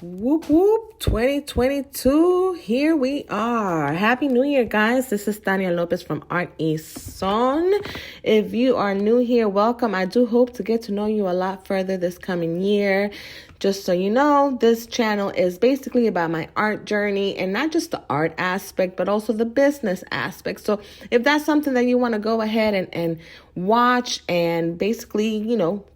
Whoop whoop 2022, here we are. Happy New Year, guys. This is Tania Lopez from Art y Son. If you are new here, welcome. I do hope to get to know you a lot further this coming year. Just so you know, this channel is basically about my art journey, and not just the art aspect, but also the business aspect. So if that's something that you want to go ahead and watch and basically,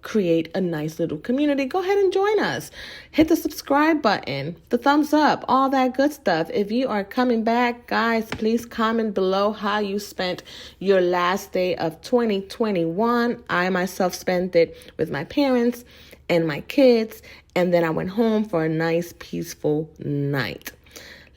create a nice little community, go ahead and join us. Hit the subscribe button, the thumbs up, all that good stuff. If you are coming back, guys, please comment below how you spent your last day of 2021. I myself spent it with my parents and my kids, and then I went home for a nice, peaceful night.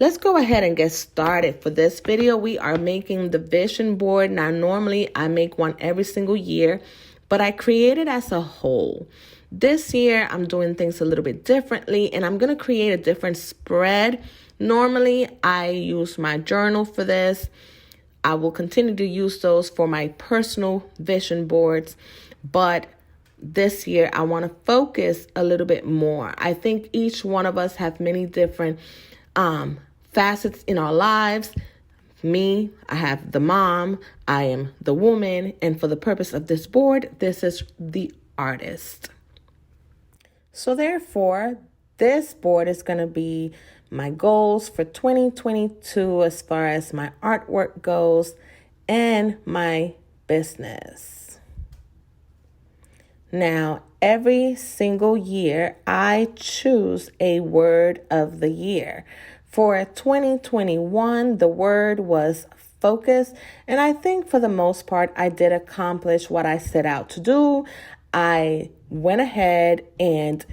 Let's go ahead and get started. For this video, we are making the vision board. Now, normally I make one every single year, but I create it as a whole. This year, I'm doing things a little bit differently, and I'm going to create a different spread. Normally, I use my journal for this. I will continue to use those for my personal vision boards, but this year, I want to focus a little bit more. I think each one of us have many different facets in our lives. Me, I have the mom, I am the woman, and for the purpose of this board, this is the artist. So therefore, this board is going to be my goals for 2022 as far as my artwork goes and my business. Now, every single year, I choose a word of the year. For 2021, the word was focus. And I think for the most part, I did accomplish what I set out to do. I went ahead and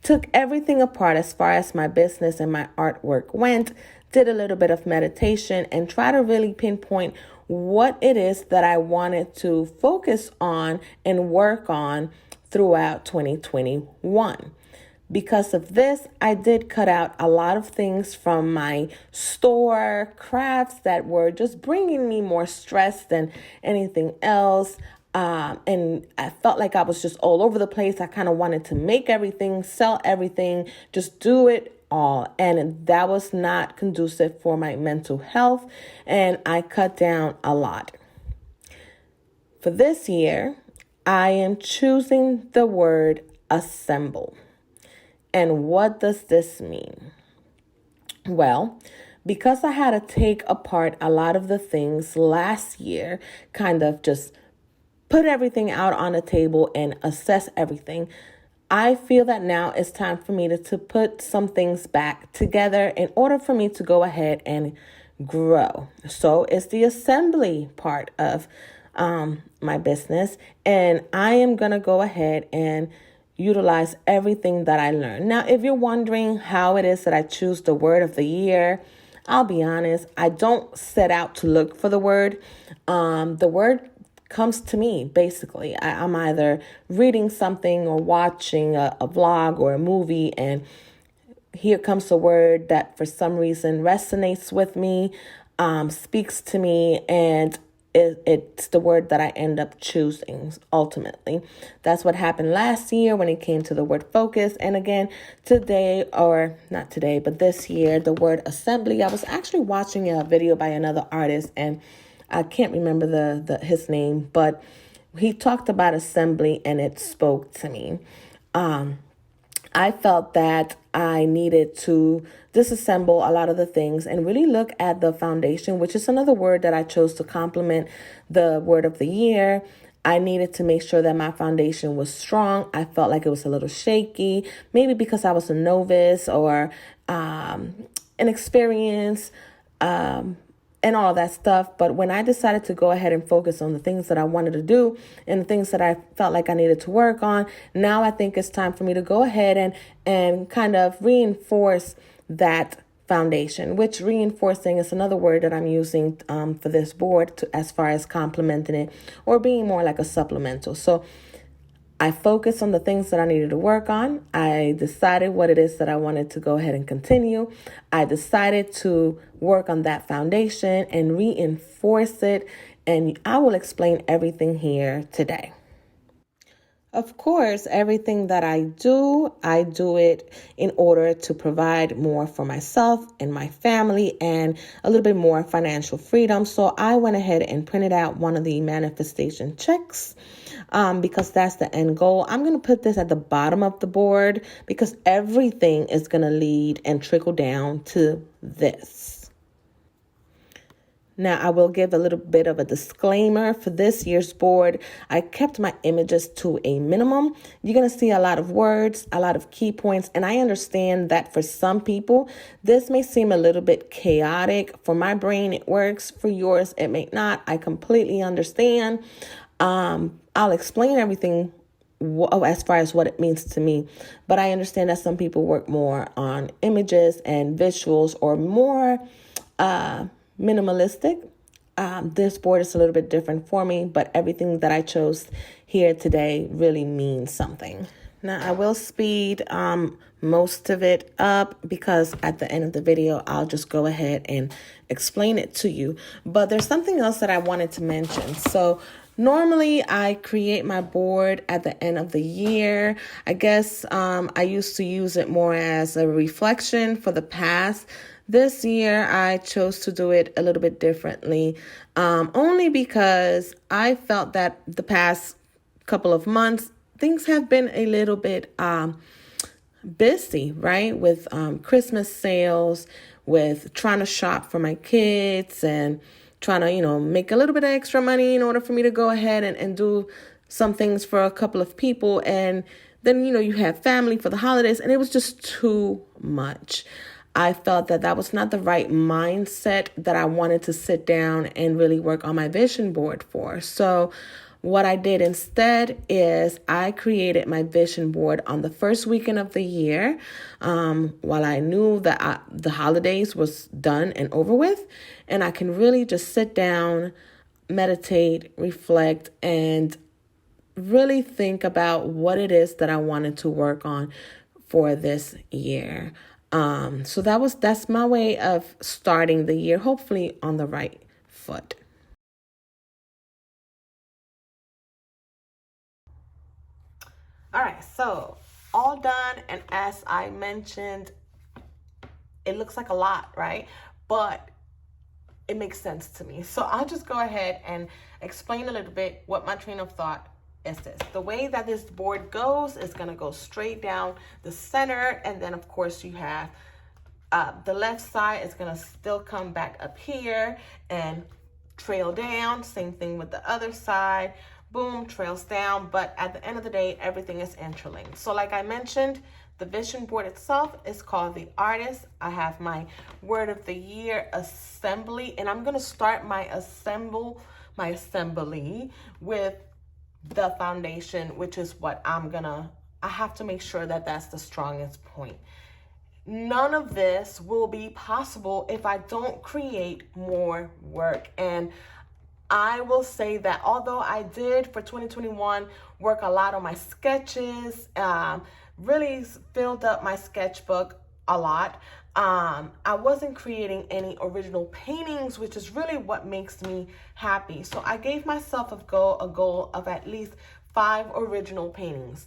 took everything apart as far as my business and my artwork went, did a little bit of meditation, and try to really pinpoint what it is that I wanted to focus on and work on throughout 2021. Because of this, I did cut out a lot of things from my store crafts that were just bringing me more stress than anything else. And I felt like I was just all over the place. I kind of wanted to make everything, sell everything, just do it all. And that was not conducive for my mental health. And I cut down a lot. For this year, I am choosing the word assemble. And what does this mean? Well, because I had to take apart a lot of the things last year, kind of just put everything out on the table and assess everything, I feel that now it's time for me to put some things back together in order for me to go ahead and grow. So it's the assembly part of my business, and I am going to go ahead and utilize everything that I learned. Now, if you're wondering how it is that I choose the word of the year, I'll be honest, I don't set out to look for the word. The word comes to me, basically. I'm either reading something or watching a vlog or a movie, and here comes a word that for some reason resonates with me, speaks to me, and it's the word that I end up choosing ultimately. That's what happened last year when it came to the word focus. And again, today, or not today, but this year, the word assembly. I was actually watching a video by another artist, and I can't remember his name, but he talked about assembly and it spoke to me. I felt that I needed to disassemble a lot of the things and really look at the foundation, which is another word that I chose to complement the word of the year. I needed to make sure that my foundation was strong. I felt like it was a little shaky, maybe because I was a novice or inexperienced, and all that stuff. But when I decided to go ahead and focus on the things that I wanted to do and the things that I felt like I needed to work on, now I think it's time for me to go ahead and kind of reinforce that foundation, which reinforcing is another word that I'm using for this board as far as complementing it or being more like a supplemental. So I focused on the things that I needed to work on. I decided what it is that I wanted to go ahead and continue. I decided to work on that foundation and reinforce it. And I will explain everything here today. Of course, everything that I do it in order to provide more for myself and my family and a little bit more financial freedom. So I went ahead and printed out one of the manifestation checks because that's the end goal. I'm going to put this at the bottom of the board because everything is going to lead and trickle down to this. Now, I will give a little bit of a disclaimer for this year's board. I kept my images to a minimum. You're going to see a lot of words, a lot of key points, and I understand that for some people, this may seem a little bit chaotic. For my brain, it works. For yours, it may not. I completely understand. I'll explain everything as far as what it means to me, but I understand that some people work more on images and visuals or more minimalistic. This board is a little bit different for me, but everything that I chose here today really means something. Now, I will speed most of it up because at the end of the video, I'll just go ahead and explain it to you. But there's something else that I wanted to mention. So normally, I create my board at the end of the year. I guess I used to use it more as a reflection for the past. This year, I chose to do it a little bit differently, only because I felt that the past couple of months, things have been a little bit busy, right? With Christmas sales, with trying to shop for my kids and trying to, make a little bit of extra money in order for me to go ahead and do some things for a couple of people. And then, you have family for the holidays, and it was just too much. I felt that was not the right mindset that I wanted to sit down and really work on my vision board for. So what I did instead is I created my vision board on the first weekend of the year, while I knew that the holidays was done and over with, and I can really just sit down, meditate, reflect, and really think about what it is that I wanted to work on for this year. So that's my way of starting the year, hopefully on the right foot. All right, so all done. And as I mentioned, it looks like a lot, right? But it makes sense to me. So I'll just go ahead and explain a little bit what my train of thought is this. The way that this board goes is going to go straight down the center. And then, of course, you have the left side is going to still come back up here and trail down. Same thing with the other side. Boom, trails down. But at the end of the day, everything is interlinked. So like I mentioned, the vision board itself is called The Artist. I have my word of the year assembly, and I'm going to start my assembly with the foundation, which is what I have to make sure that that's the strongest point. None of this will be possible if I don't create more work. And I will say that although I did for 2021 work a lot on my sketches, really filled up my sketchbook a lot, I wasn't creating any original paintings, which is really what makes me happy. So I gave myself a goal of at least 5 original paintings.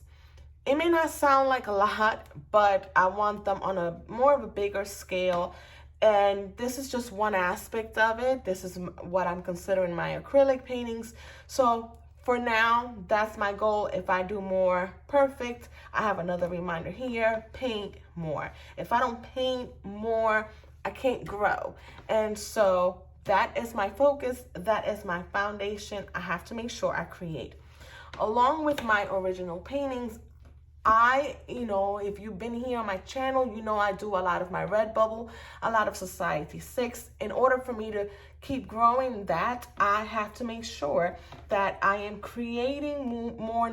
It may not sound like a lot, but I want them on a more of a bigger scale. And this is just one aspect of it. This is what I'm considering my acrylic paintings. So for now, that's my goal. If I do more, perfect. I have another reminder here, paint more. If I don't paint more, I can't grow. And so that is my focus. That is my foundation. I have to make sure I create. Along with my original paintings, if you've been here on my channel, I do a lot of my Redbubble, a lot of Society 6. In order for me to keep growing that, I have to make sure that I am creating more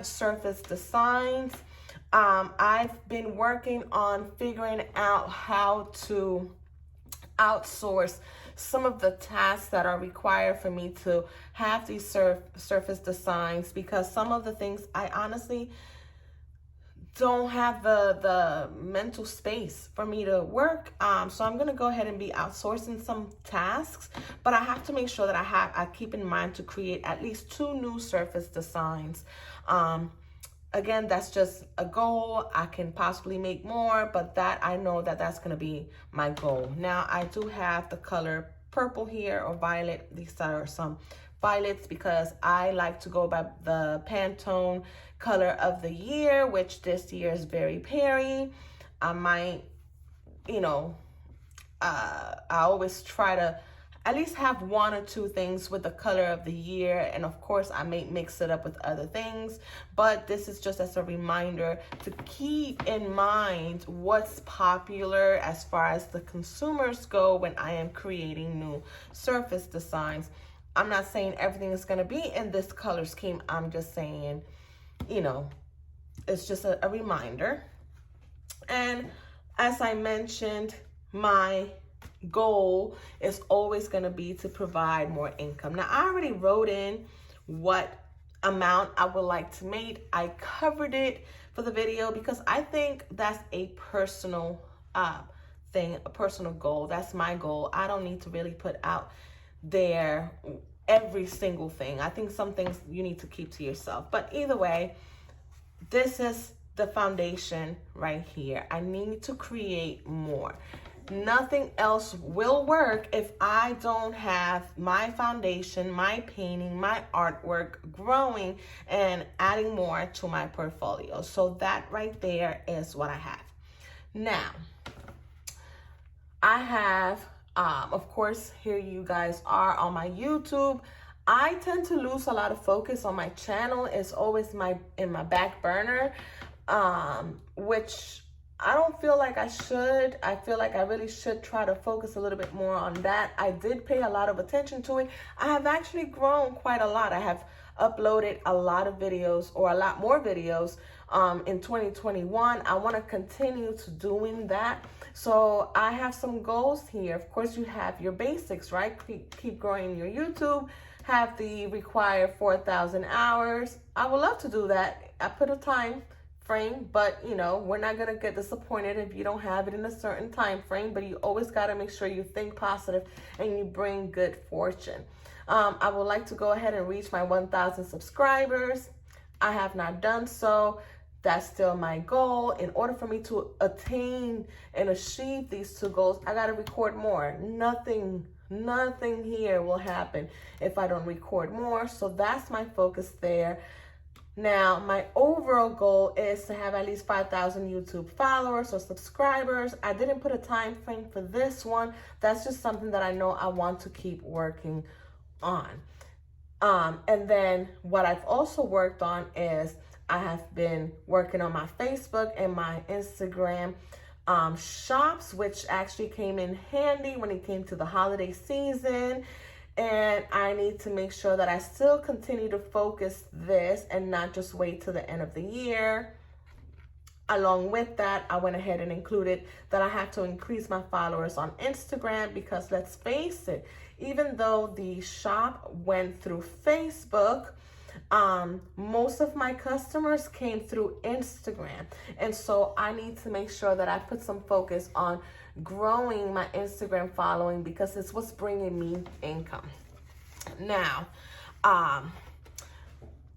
surface designs. I've been working on figuring out how to outsource some of the tasks that are required for me to have these surface designs, because some of the things I honestly don't have the mental space for me to work. So I'm gonna go ahead and be outsourcing some tasks, but I have to make sure that I keep in mind to create at least 2 new surface designs. Again, that's just a goal. I can possibly make more, but that I know that that's gonna be my goal. Now I do have the color purple here, or violet. These are some violets because I like to go by the Pantone color of the year, which this year is very berry. I might, I always try to at least have 1 or 2 things with the color of the year. And of course, I may mix it up with other things, but this is just as a reminder to keep in mind what's popular as far as the consumers go when I am creating new surface designs. I'm not saying everything is going to be in this color scheme. I'm just saying, it's just a reminder. And as I mentioned, my goal is always going to be to provide more income. Now, I already wrote in what amount I would like to make. I covered it for the video because I think that's a personal thing, a personal goal. That's my goal. I don't need to really put out there every single thing. I think some things you need to keep to yourself. But either way, this is the foundation right here. I need to create more. Nothing else will work if I don't have my foundation, my painting, my artwork growing and adding more to my portfolio. So that right there is what I have. Now, I have, of course, here you guys are on my YouTube. I tend to lose a lot of focus on my channel. It's always in my back burner, which I don't feel like I should. I feel like I really should try to focus a little bit more on that. I did pay a lot of attention to it. I have actually grown quite a lot. I have uploaded a lot of videos, or a lot more videos in 2021. I want to continue to doing that. So I have some goals here. Of course, you have your basics, right? Keep growing your YouTube, have the required 4,000 hours. I would love to do that. I put a time frame, but we're not gonna get disappointed if you don't have it in a certain time frame. But you always got to make sure you think positive and you bring good fortune. I would like to go ahead and reach my 1,000 subscribers. I have not done so. That's still my goal. In order for me to attain and achieve these 2 goals, I got to record more. Nothing here will happen if I don't record more. So that's my focus there. Now, my overall goal is to have at least 5,000 YouTube followers or subscribers. I didn't put a time frame for this one. That's just something that I know I want to keep working on. And then what I've also worked on is I have been working on my Facebook and my Instagram shops, which actually came in handy when it came to the holiday season. And I need to make sure that I still continue to focus this and not just wait till the end of the year. Along with that, I went ahead and included that I have to increase my followers on Instagram, because let's face it, even though the shop went through Facebook, most of my customers came through Instagram. And so I need to make sure that I put some focus on growing my Instagram following, because it's what's bringing me income. Now,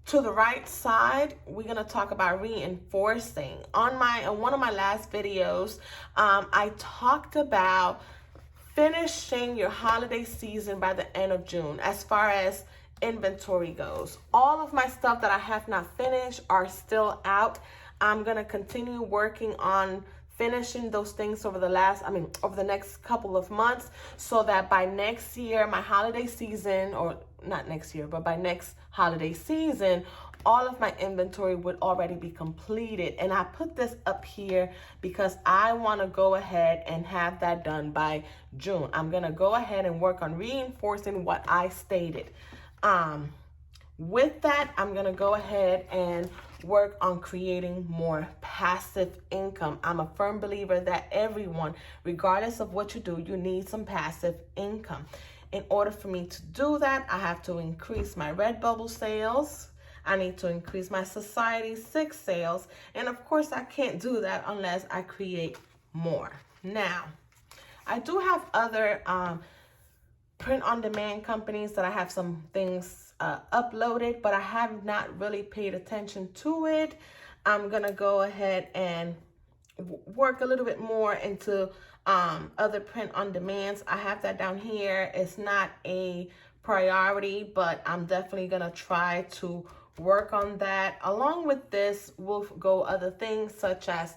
to the right side, we're going to talk about reinforcing. On one of my last videos, I talked about finishing your holiday season by the end of June as far as inventory goes. All of my stuff that I have not finished are still out. I'm going to continue working on finishing those things over the next couple of months, so that by next year, my holiday season, or not next year, but by next holiday season, all of my inventory would already be completed. And I put this up here because I want to go ahead and have that done by June. I'm going to go ahead and work on reinforcing what I stated. With that, I'm going to go ahead and work on creating more passive income. I'm a firm believer that everyone, regardless of what you do, you need some passive income. In order for me to do that, I have to increase my Redbubble sales. I need to increase my Society 6 sales. And of course, I can't do that unless I create more. Now, I do have other print-on-demand companies that I have some things uploaded, but I have not really paid attention to it. I'm going to go ahead and work a little bit more into other print-on-demands. I have that down here. It's not a priority, but I'm definitely going to try to work on that. Along with this, we'll go other things such as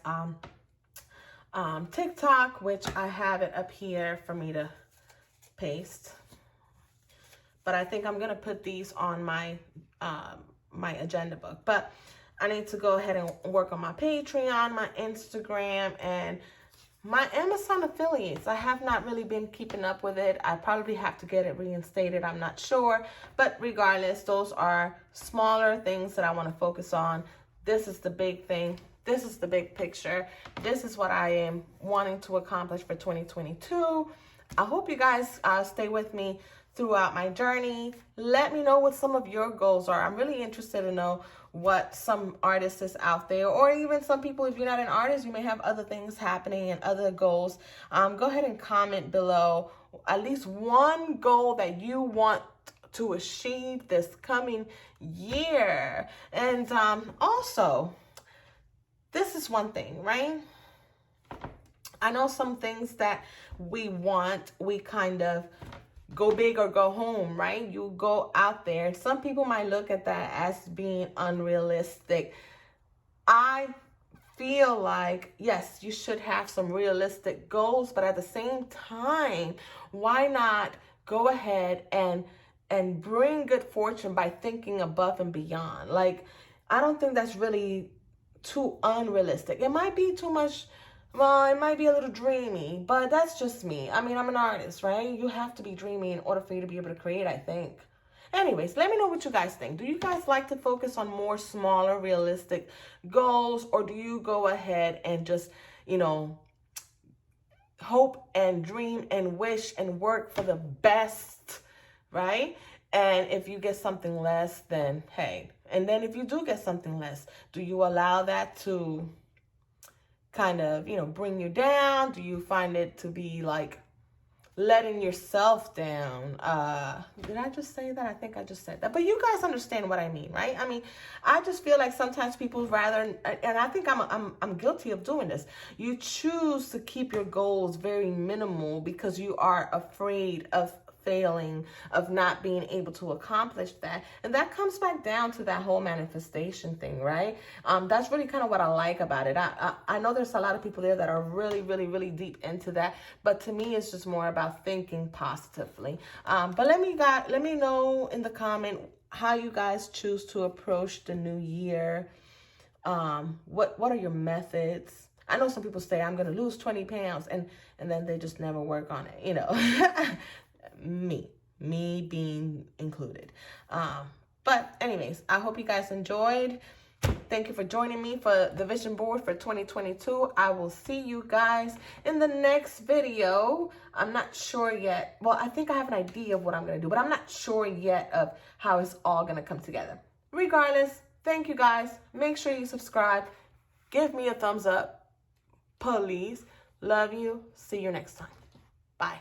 TikTok, which I have it up here for me to paste. But I think I'm going to put these on my my agenda book. But I need to go ahead and work on my Patreon, my Instagram, and my Amazon affiliates. I have not really been keeping up with it. I probably have to get it reinstated. I'm not sure. But regardless, those are smaller things that I want to focus on. This is the big thing. This is the big picture. This is what I am wanting to accomplish for 2022. I hope you guys stay with me throughout my journey. Let me know what some of your goals are. I'm really interested to know what some artists is out there, or even some people, if you're not an artist, you may have other things happening and other goals. Go ahead and comment below at least one goal that you want to achieve this coming year. And also, this is one thing, right? I know some things that we want, we kind of go big or go home, right? You go out there. Some people might look at that as being unrealistic. I feel like, yes, you should have some realistic goals, but at the same time, why not go ahead and bring good fortune by thinking above and beyond? Like, I don't think that's really too unrealistic. It might be too much. Well, it might be a little dreamy, but that's just me. I mean, I'm an artist, right? You have to be dreamy in order for you to be able to create, I think. Anyways, let me know what you guys think. Do you guys like to focus on more smaller, realistic goals? Or do you go ahead and just, hope and dream and wish and work for the best, right? And if you get something less, then hey. And then if you do get something less, do you allow that to kind of, bring you down? Do you find it to be like letting yourself down? Did I just say that? I think I just said that. But you guys understand what I mean, right? I mean, I just feel like sometimes people rather, and I think I'm guilty of doing this. You choose to keep your goals very minimal because you are afraid of failing, of not being able to accomplish that. And that comes back down to that whole manifestation thing, right? That's really kind of what I like about it. I know there's a lot of people there that are really, really, really deep into that, but to me, it's just more about thinking positively. But let me know in the comment how you guys choose to approach the new year. What are your methods? I know some people say, I'm going to lose 20 pounds, and then they just never work on it, me being included. But anyways, I hope you guys enjoyed. Thank you for joining me for the vision board for 2022. I will see you guys in the next video. I'm not sure yet. Well, I think I have an idea of what I'm going to do, but I'm not sure yet of how it's all going to come together. Regardless, thank you guys. Make sure you subscribe. Give me a thumbs up, please. Love you. See you next time. Bye.